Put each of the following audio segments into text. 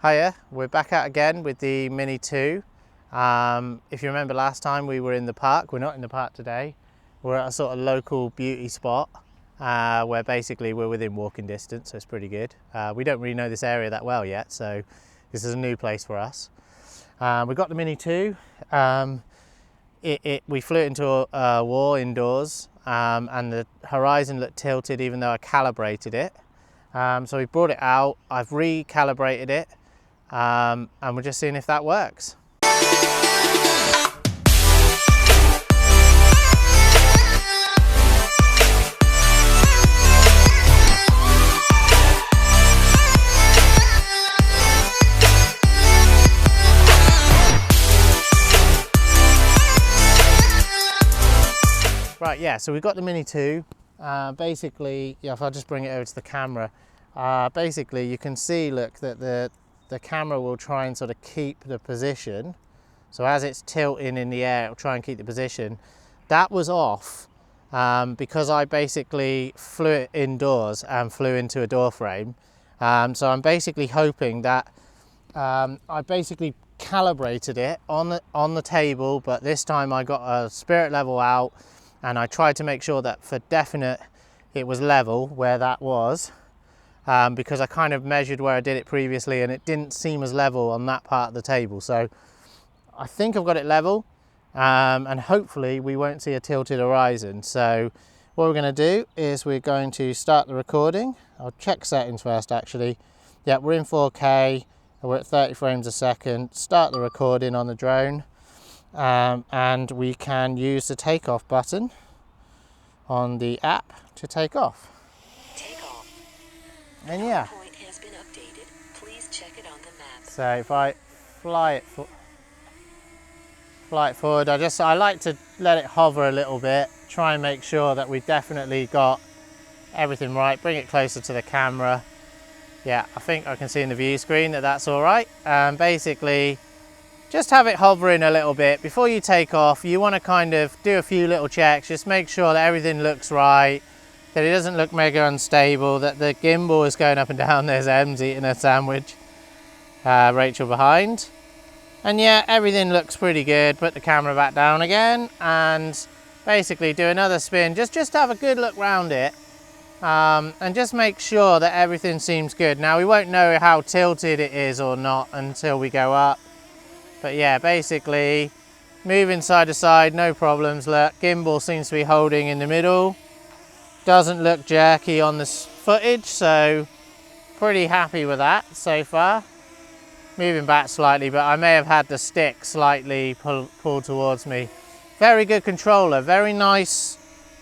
Hiya, we're back out again with the Mini 2. If you remember last time we were in the park, we're not in the park today. We're at a sort of local beauty spot where basically we're within walking distance, so it's pretty good. We don't really know this area that well yet, so this is a new place for us. We got the Mini 2. We flew it into a wall indoors and the horizon looked tilted even though I calibrated it. So we brought it out, I've recalibrated it. And we're just seeing if that works. Right, yeah, so we've got the Mini 2. Basically, yeah, if I just bring it over to the camera, basically you can see, look, that the camera will try and sort of keep the position. So as it's tilting in the air, it'll try and keep the position. That was off because I basically flew it indoors and flew into a door frame. So I'm basically hoping that I basically calibrated it on the table, but this time I got a spirit level out and I tried to make sure that for definite it was level where that was. Because I kind of measured where I did it previously and it didn't seem as level on that part of the table. So I think I've got it level and hopefully we won't see a tilted horizon. So what we're going to do is we're going to start the recording. I'll check settings first actually. Yeah, we're in 4K, we're at 30 frames a second. Start the recording on the drone and we can use the takeoff button on the app to take off. And yeah, has been updated. Please check it on the map. So if I fly it forward, I like to let it hover a little bit, try and make sure that we've definitely got everything right. Bring it closer to the camera. Yeah, I think I can see in the view screen that that's all right. Basically, just have it hovering a little bit before you take off. You want to kind of do a few little checks, just make sure that everything looks right, that it doesn't look mega unstable, that the gimbal is going up and down. There's Em's eating a sandwich, Rachel behind. And yeah, everything looks pretty good. Put the camera back down again and basically do another spin. Just have a good look round it and just make sure that everything seems good. Now we won't know how tilted it is or not until we go up. But yeah, basically moving side to side, no problems. Look, gimbal seems to be holding in the middle. Doesn't look jerky on this footage, so pretty happy with that so far. Moving back slightly, but I may have had the stick slightly pulled towards me. Very good controller, very nice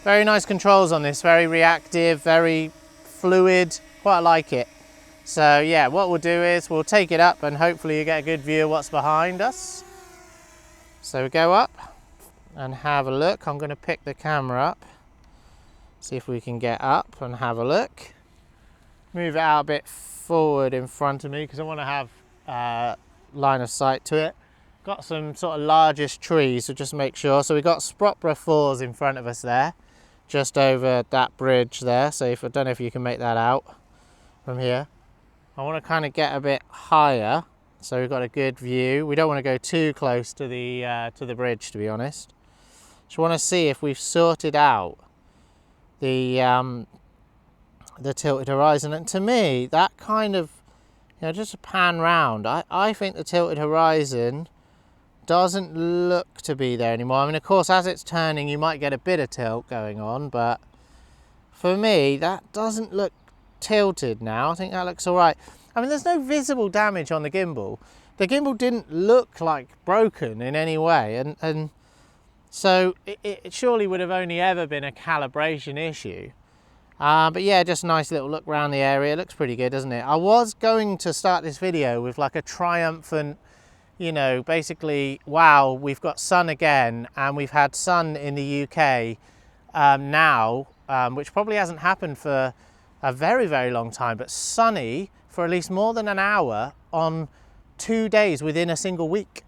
controls on this, very reactive, very fluid, quite like it. So yeah, what we'll do is we'll take it up and hopefully you get a good view of what's behind us. So we go up and have a look. I'm going to pick the camera up. See if we can get up and have a look. Move it out a bit forward in front of me because I want to have line of sight to it. Got some sort of largish trees, so just make sure. So we've got Sprotbrough Falls in front of us there, just over that bridge there. So I don't know if you can make that out from here. I want to kind of get a bit higher so we've got a good view. We don't want to go too close to the bridge, to be honest. Just want to see if we've sorted out the tilted horizon, and to me that kind of, you know, just a pan round, I think the tilted horizon doesn't look to be there anymore. I mean, of course, as it's turning you might get a bit of tilt going on, but for me that doesn't look tilted now. I think that looks all right. I mean, there's no visible damage on the gimbal. The gimbal didn't look like broken in any way, and so it surely would have only ever been a calibration issue. But yeah, just a nice little look around the area. It looks pretty good, doesn't it? I was going to start this video with like a triumphant, you know, basically, wow, we've got sun again, and we've had sun in the UK now, which probably hasn't happened for a very, very long time, but sunny for at least more than an hour on 2 days within a single week.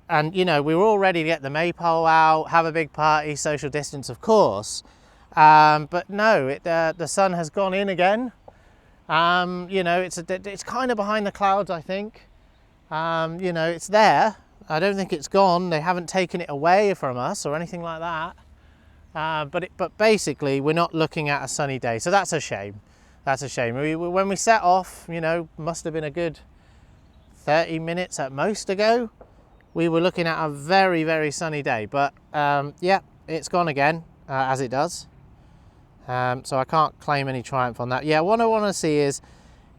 And you know, we were all ready to get the maypole out, have a big party, social distance of course, but no, the sun has gone in again, You know, it's kind of behind the clouds, I think. You know, it's there. I don't think it's gone. They haven't taken it away from us or anything like that. But basically, we're not looking at a sunny day, so that's a shame. That's a shame. When we set off, you know, must have been a good 30 minutes at most ago. We were looking at a very, very sunny day, but yeah, it's gone again, as it does. So I can't claim any triumph on that. Yeah, what I want to see is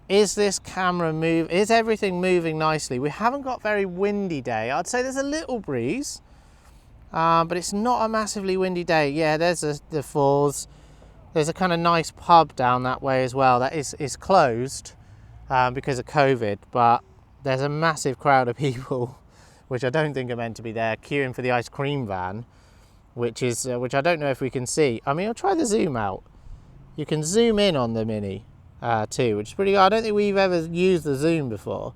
this camera is everything moving nicely? We haven't got very windy day. I'd say there's a little breeze, but it's not a massively windy day. Yeah, there's the falls. There's a kind of nice pub down that way as well. That is closed because of COVID, but there's a massive crowd of people, which I don't think are meant to be there, queuing for the ice cream van, which I don't know if we can see. I mean, I'll try the zoom out. You can zoom in on the Mini too, which is pretty good. I don't think we've ever used the zoom before,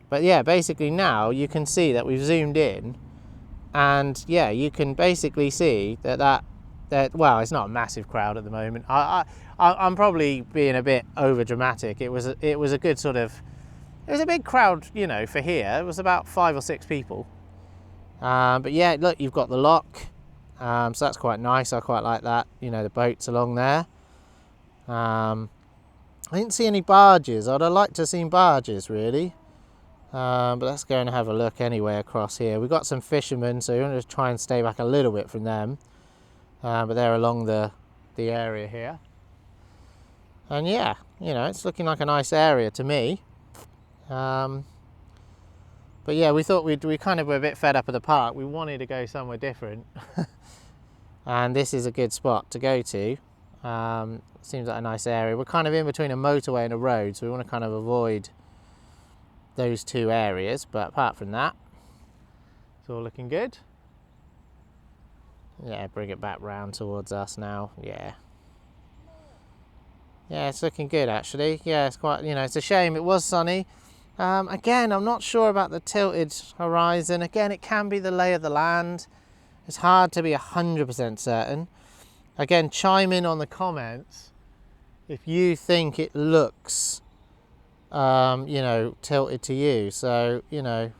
but yeah, basically now you can see that we've zoomed in, and yeah, you can basically see that well, it's not a massive crowd at the moment. I'm probably being a bit over dramatic. It was a good sort of, it was a big crowd, you know, for here. It was about 5 or 6 people. But yeah, look, you've got the lock, so that's quite nice. I quite like that. You know, the boats along there. I didn't see any barges. I'd have liked to have seen barges, really. But let's go and have a look anyway across here. We've got some fishermen, so we're going to try and stay back a little bit from them. But they're along the area here. And yeah, you know, it's looking like a nice area to me. But yeah, we thought we kind of were a bit fed up of the park. We wanted to go somewhere different. And this is a good spot to go to. Seems like a nice area. We're kind of in between a motorway and a road, so we want to kind of avoid those two areas. But apart from that, it's all looking good. Yeah, bring it back round towards us now. Yeah, it's looking good actually. Yeah, it's quite, you know, it's a shame it was sunny. Again, I'm not sure about the tilted horizon. Again, it can be the lay of the land. It's hard to be 100% certain. Again, chime in on the comments if you think it looks, you know, tilted to you. So, you know,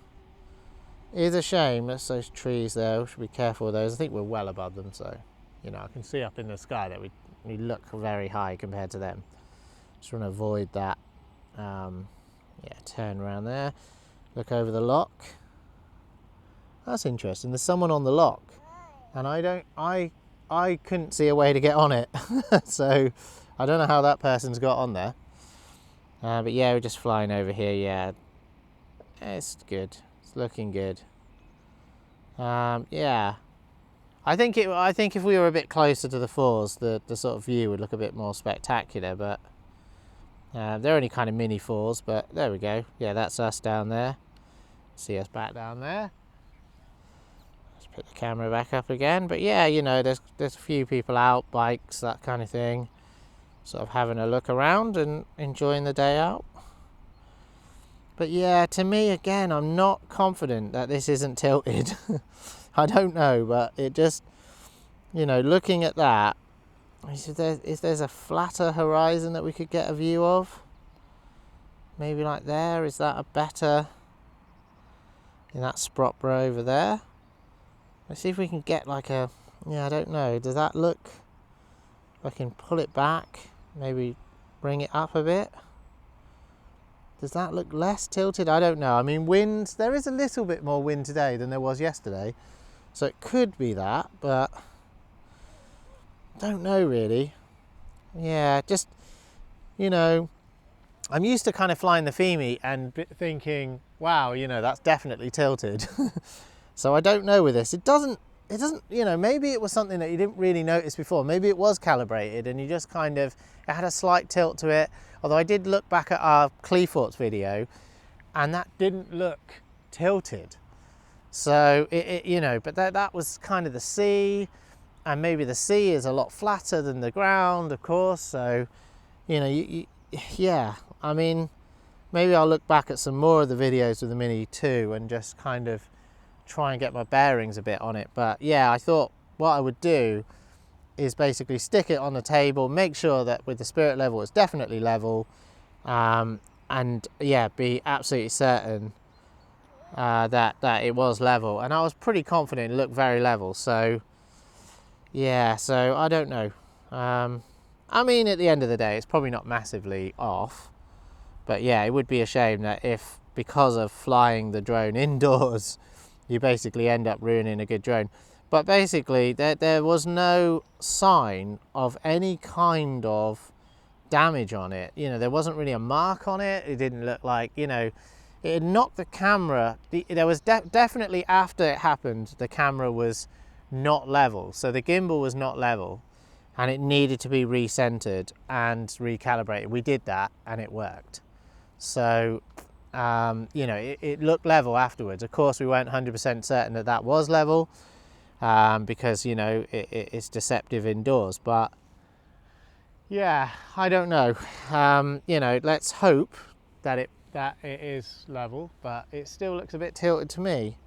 it is a shame. That's those trees there. We should be careful of those. I think we're well above them, so, you know, I can see up in the sky that we look very high compared to them. Just want to avoid that. Yeah, turn around there. Look over the lock. That's interesting. There's someone on the lock, and I couldn't see a way to get on it. So I don't know how that person's got on there. But yeah, we're just flying over here. Yeah, it's good. It's looking good. Yeah, I think if we were a bit closer to the falls, the sort of view would look a bit more spectacular. But they're only kind of mini falls. But there we go. Yeah, that's us down there. See us back down there. Put the camera back up again. But yeah, you know, there's a few people out, bikes, that kind of thing, sort of having a look around and enjoying the day out. But yeah, to me, again, I'm not confident that this isn't tilted. I don't know, but it just, you know, looking at that, if there's a flatter horizon that we could get a view of, maybe like there, is that a better, in that Sprotbrough over there? Let's see if we can get like a, yeah, I don't know, does that look, if I can pull it back, maybe bring it up a bit, does that look less tilted? I don't know. I mean, wind, there is a little bit more wind today than there was yesterday, so it could be that, but don't know really. Yeah, just, you know, I'm used to kind of flying the Femi and thinking, wow, you know, that's definitely tilted. So I don't know with this. It doesn't, you know, maybe it was something that you didn't really notice before. Maybe it was calibrated and you just kind of, it had a slight tilt to it. Although I did look back at our Cleethorpes video and that didn't look tilted. So, you know, but that was kind of the sea, and maybe the sea is a lot flatter than the ground, of course. So, you know, yeah, I mean, maybe I'll look back at some more of the videos with the Mini too and just kind of try and get my bearings a bit on it. But yeah, I thought what I would do is basically stick it on the table, make sure that with the spirit level it's definitely level, and yeah, be absolutely certain that it was level, and I was pretty confident it looked very level. So yeah, so I don't know. I mean, at the end of the day, it's probably not massively off, but yeah, it would be a shame that if, because of flying the drone indoors, you basically end up ruining a good drone. But basically, there was no sign of any kind of damage on it. You know, there wasn't really a mark on it. It didn't look like, you know, it had knocked the camera. There was definitely, after it happened, the camera was not level. So the gimbal was not level, and it needed to be recentered and recalibrated. We did that and it worked. So you know, it looked level afterwards. Of course, we weren't 100% certain that that was level, because, you know, it's deceptive indoors. But yeah, I don't know. You know, let's hope that it is level, but it still looks a bit tilted to me.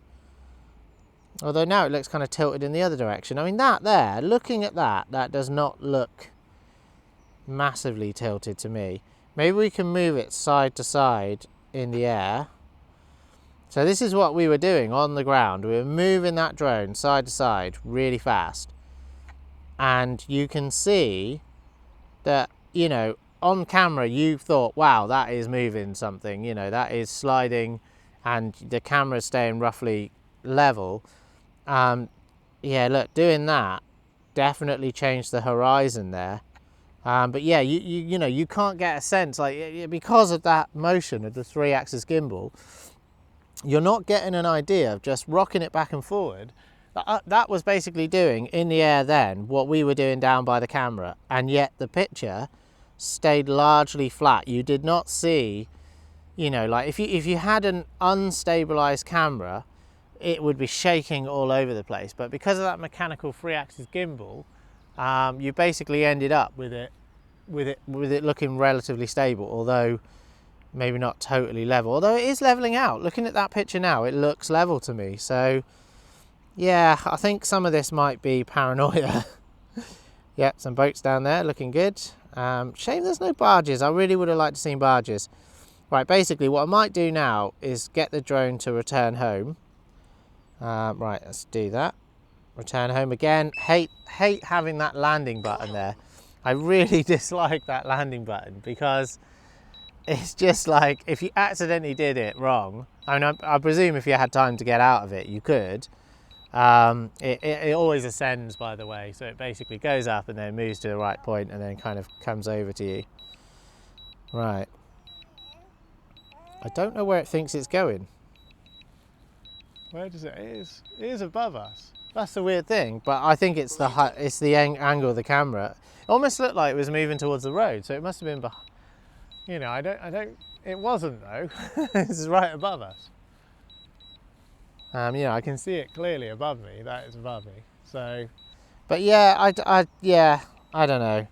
Although now it looks kind of tilted in the other direction. I mean, that there, looking at that does not look massively tilted to me. Maybe we can move it side to side in the air. So this is what we were doing on the ground. We were moving that drone side to side really fast. And you can see that, you know, on camera you thought, wow, that is moving something, you know, that is sliding, and the camera's staying roughly level. Yeah, look, doing that definitely changed the horizon there. But yeah, you know, you can't get a sense, like, because of that motion of the 3-axis gimbal, you're not getting an idea of just rocking it back and forward. That was basically doing in the air then what we were doing down by the camera, and yet the picture stayed largely flat. You did not see, you know, like if you had an unstabilized camera, it would be shaking all over the place. But because of that mechanical 3-axis gimbal, you basically ended up with it looking relatively stable, although maybe not totally level. Although it is leveling out. Looking at that picture now, it looks level to me. So yeah, I think some of this might be paranoia. Yep, some boats down there looking good. Shame there's no barges. I really would have liked to see barges. Right, basically what I might do now is get the drone to return home. Right, let's do that. Return home again. Hate having that landing button there. I really dislike that landing button, because it's just like, if you accidentally did it wrong, I mean, I presume if you had time to get out of it, you could. It always ascends, by the way, so it basically goes up and then moves to the right point and then kind of comes over to you. Right. I don't know where it thinks it's going. Where does it? It is above us. That's the weird thing, but I think it's the angle of the camera. It almost looked like it was moving towards the road, so it must have been behind. You know, it wasn't though. This is right above us. You know, I can see it clearly above me. That is above me. So, but yeah, I don't know.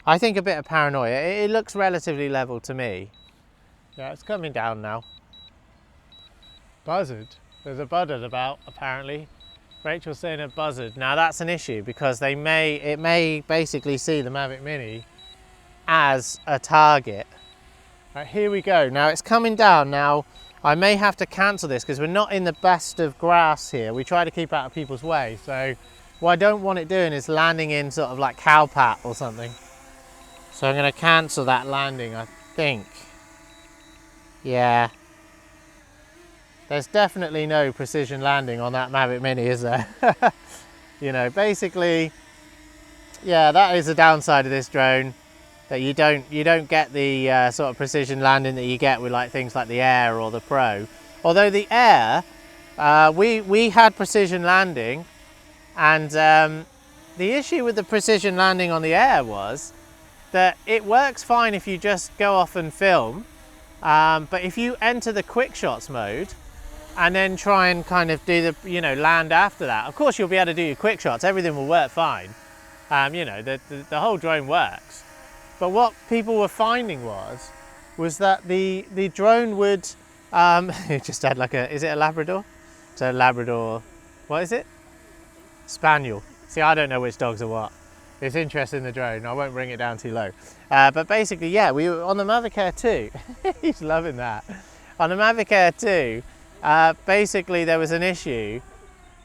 I think a bit of paranoia. It looks relatively level to me. Yeah, it's coming down now. Buzzard. There's a buzzard about, apparently. Rachel's saying a buzzard. Now that's an issue, because it may basically see the Mavic Mini as a target. Right, here we go. Now it's coming down. Now I may have to cancel this because we're not in the best of grass here. We try to keep out of people's way. So what I don't want it doing is landing in sort of like cowpat or something. So I'm going to cancel that landing, I think. Yeah. There's definitely no precision landing on that Mavic Mini, is there? You know, basically, yeah, that is the downside of this drone, that you don't get the sort of precision landing that you get with like things like the Air or the Pro. Although the Air, we had precision landing, and the issue with the precision landing on the Air was that it works fine if you just go off and film, but if you enter the quick shots mode and then try and kind of do the, you know, land after that, of course you'll be able to do your quick shots, everything will work fine. You know, the whole drone works. But what people were finding was that the drone would, it just had like is it a Labrador? It's a Labrador, what is it? Spaniel. See, I don't know which dogs are what. It's interesting, the drone. I won't bring it down too low. But basically, yeah, we were on the Mavic Air 2. He's loving that. On the Mavic Air 2, basically there was an issue.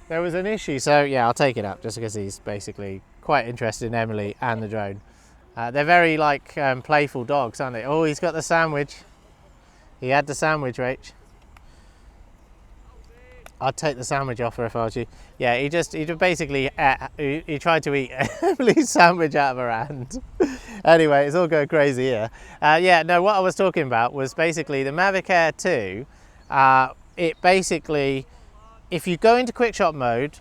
So yeah, I'll take it up just because he's basically quite interested in Emily and the drone. They're very like playful dogs, aren't they? Oh, he's got the sandwich. He had the sandwich, Rach. I'd take the sandwich off her if I was you. Yeah, he just basically he tried to eat Emily's sandwich out of her hand. Anyway, it's all going crazy here. Yeah, no, what I was talking about was basically the Mavic Air 2. It basically, if you go into quick shot mode,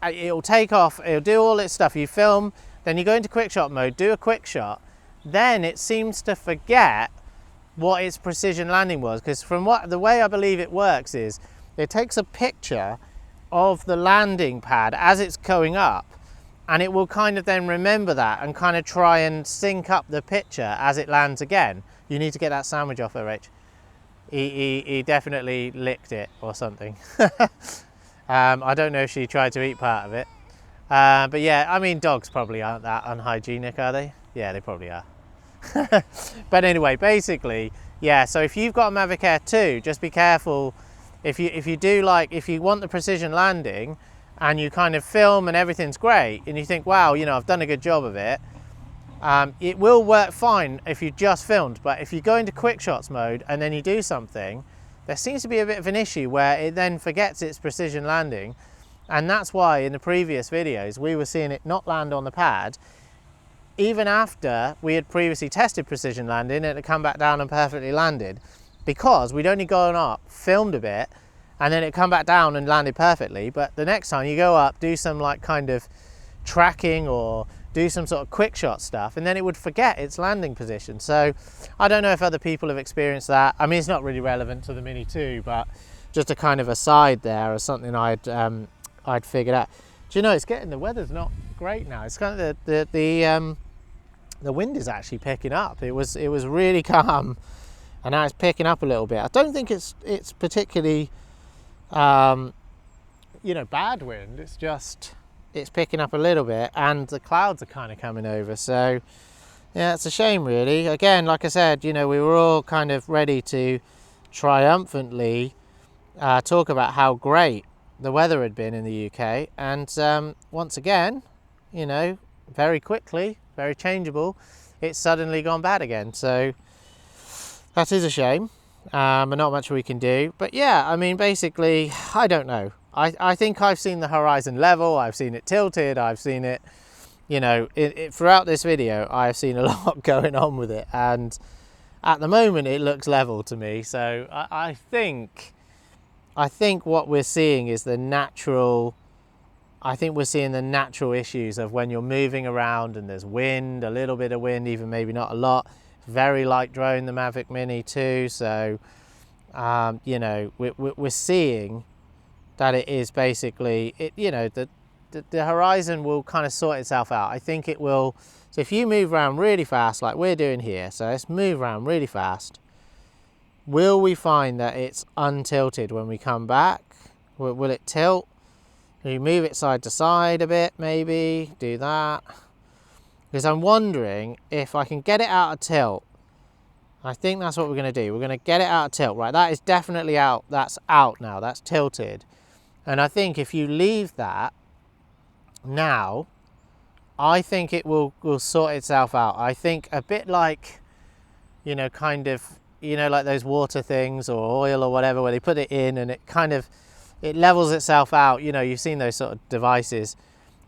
it'll take off, it'll do all its stuff. You film, then you go into quick shot mode, do a quick shot, then it seems to forget what its precision landing was, because from the way I believe it works is it takes a picture of the landing pad as it's going up, and it will kind of then remember that and kind of try and sync up the picture as it lands again. You need to get that sandwich off her, Rach. He definitely licked it or something. I don't know if she tried to eat part of it. But yeah, I mean, dogs probably aren't that unhygienic, are they? Yeah, they probably are. But anyway, basically, yeah, so if you've got a Mavic Air 2, just be careful. If you want the precision landing and you kind of film and everything's great and you think, wow, you know, I've done a good job of it, it will work fine if you just filmed. But if you go into quick shots mode and then you do something, there seems to be a bit of an issue where it then forgets its precision landing. And that's why in the previous videos we were seeing it not land on the pad, even after we had previously tested precision landing, and it had come back down and perfectly landed, because we'd only gone up, filmed a bit, and then it come back down and landed perfectly. But the next time you go up, do some like kind of tracking or do some sort of quick shot stuff, and then it would forget its landing position. So I don't know if other people have experienced that. I mean, it's not really relevant to the Mini 2, but just a kind of aside there, or something I'd figured out. Do you know, it's getting, the weather's not great now. It's kind of the wind is actually picking up. It was really calm, and now it's picking up a little bit. I don't think it's particularly you know, bad wind. It's just, it's picking up a little bit, and the clouds are kind of coming over. So yeah, it's a shame really. Again, like I said, you know, we were all kind of ready to triumphantly talk about how great the weather had been in the UK, and once again, you know, very quickly, very changeable, it's suddenly gone bad again. So that is a shame, and not much we can do. But yeah, I mean, basically, I don't know. I think I've seen the horizon level, I've seen it tilted, I've seen it, you know, throughout this video, I've seen a lot going on with it, and at the moment it looks level to me. So I think what we're seeing is the natural, I think we're seeing the natural issues of when you're moving around and there's wind, a little bit of wind, even maybe not a lot. Very light drone, the Mavic Mini 2. So, you know, we're seeing that it is basically, you know, the horizon will kind of sort itself out. I think it will. So if you move around really fast, like we're doing here, so let's move around really fast. Will we find that it's untilted when we come back? Will it tilt? You move it side to side a bit, maybe, do that. Because I'm wondering if I can get it out of tilt. I think that's what we're going to do. We're going to get it out of tilt. Right, that is definitely out. That's out now, that's tilted. And I think if you leave that now, I think it will sort itself out. I think a bit like, you know, kind of, you know, like those water things or oil or whatever, where they put it in and it kind of, it levels itself out. You know, you've seen those sort of devices.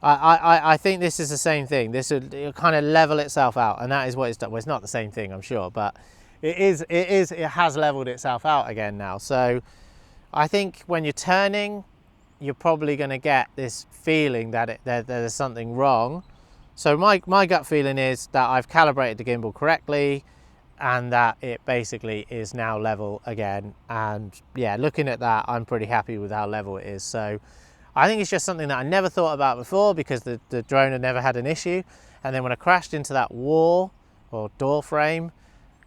I think this is the same thing. It'll kind of level itself out, and that is what it's done. Well, it's not the same thing, I'm sure, but it has leveled itself out again now. So I think when you're turning, you're probably going to get this feeling that there's something wrong. So my gut feeling is that I've calibrated the gimbal correctly, and that it basically is now level again. And yeah, looking at that, I'm pretty happy with how level it is. So I think it's just something that I never thought about before, because the drone had never had an issue. And then when I crashed into that wall or door frame,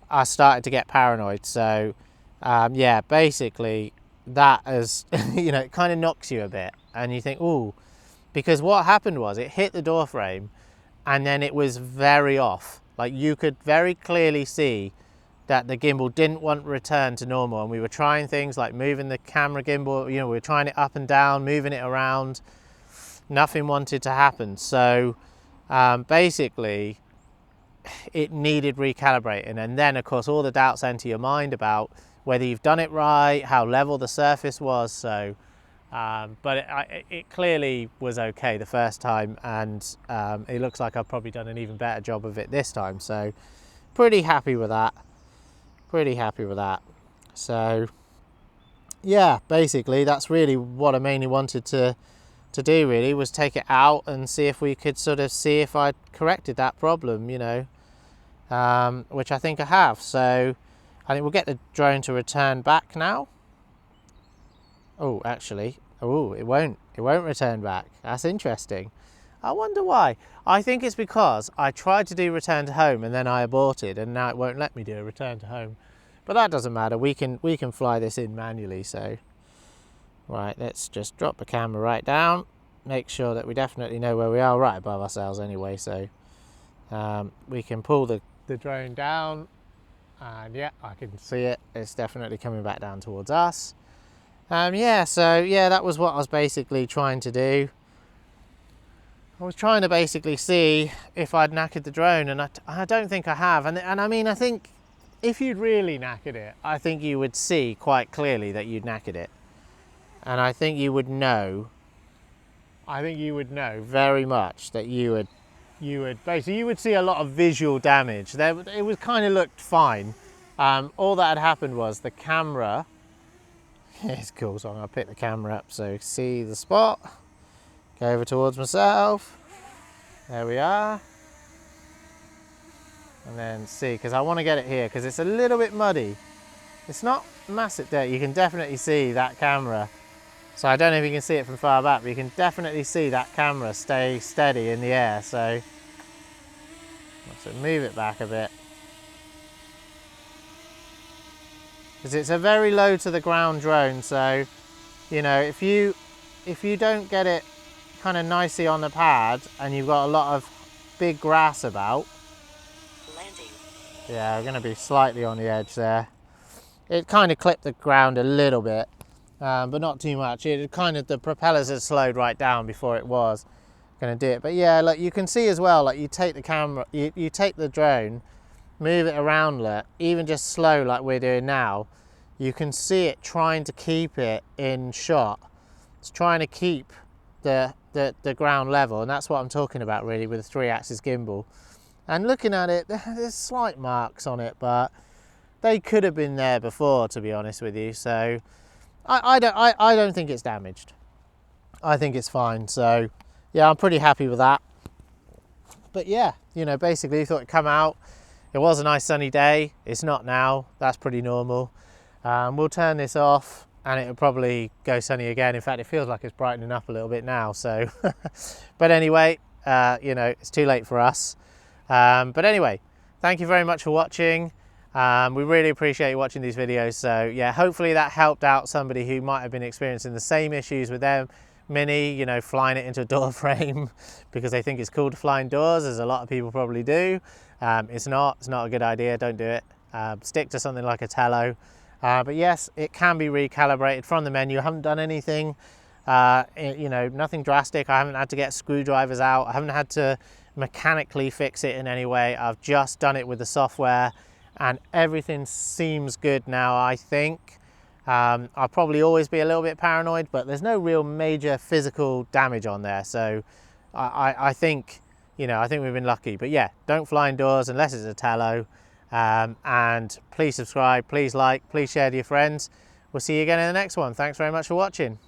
I started to get paranoid. So yeah, basically that is, you know, it kind of knocks you a bit, and you think, ooh, because what happened was it hit the door frame, and then it was very off. Like you could very clearly see that the gimbal didn't want to return to normal, and we were trying things like moving the camera gimbal, you know, we were trying it up and down, moving it around. Nothing wanted to happen. So basically it needed recalibrating, and then of course all the doubts enter your mind about whether you've done it right, how level the surface was. So but it clearly was okay the first time, and it looks like I've probably done an even better job of it this time, so pretty happy with that. So yeah, basically that's really what I mainly wanted to do, really, was take it out and see if we could sort of see if I'd corrected that problem, you know, which I think I have. So I think we'll get the drone to return back now. Oh, actually, oh, it won't return back. That's interesting. I wonder why. I think it's because I tried to do return to home and then I aborted, and now it won't let me do a return to home. But that doesn't matter. We can fly this in manually. So right, let's just drop the camera right down. Make sure that we definitely know where we are, right above ourselves anyway. So we can pull the drone down, and yeah, I can see it. It's definitely coming back down towards us. Yeah, so yeah, that was what I was basically trying to do. I was trying to basically see if I'd knackered the drone, and I don't think I have. And I mean, I think if you'd really knackered it, I think you would see quite clearly that you'd knackered it. And I think you would know, very much that you would basically see a lot of visual damage. It was kind of looked fine. All that had happened was the camera, it's cool, so I'm gonna pick the camera up so see the spot. Go over towards myself. There we are. And then see, because I want to get it here because it's a little bit muddy. It's not massive dirt. You can definitely see that camera. So I don't know if you can see it from far back, but you can definitely see that camera stay steady in the air. So move it back a bit. Because it's a very low to the ground drone, so you know, if you don't get it kind of nicely on the pad and you've got a lot of big grass about, landing. Yeah, we're going to be slightly on the edge there. It kind of clipped the ground a little bit, but not too much. It kind of, the propellers had slowed right down before it was going to do it. But yeah, like you can see as well, like you take the camera, you take the drone, move it around, look, even just slow like we're doing now, you can see it trying to keep it in shot. It's trying to keep the ground level, and that's what I'm talking about really with the 3-axis gimbal. And looking at it, there's slight marks on it, but they could have been there before, to be honest with you. So I don't think it's damaged. I think it's fine. So yeah, I'm pretty happy with that. But yeah, you know, basically thought it'd come out. It was a nice sunny day. It's not now. That's pretty normal. We'll turn this off and it'll probably go sunny again. In fact, it feels like it's brightening up a little bit now. So, but anyway, you know, it's too late for us. But anyway, thank you very much for watching. We really appreciate you watching these videos. So yeah, hopefully that helped out somebody who might have been experiencing the same issues with their Mini, you know, flying it into a door frame because they think it's cool to fly indoors, as a lot of people probably do. It's not a good idea. Don't do it. Stick to something like a Tello. But yes, it can be recalibrated from the menu. I haven't done anything, you know, nothing drastic. I haven't had to get screwdrivers out. I haven't had to mechanically fix it in any way. I've just done it with the software and everything seems good now, I think. I'll probably always be a little bit paranoid, but there's no real major physical damage on there. So I think, you know, I think we've been lucky. But yeah, don't fly indoors unless it's a Tello. And please subscribe, please like, please share to your friends. We'll see you again in the next one. Thanks very much for watching.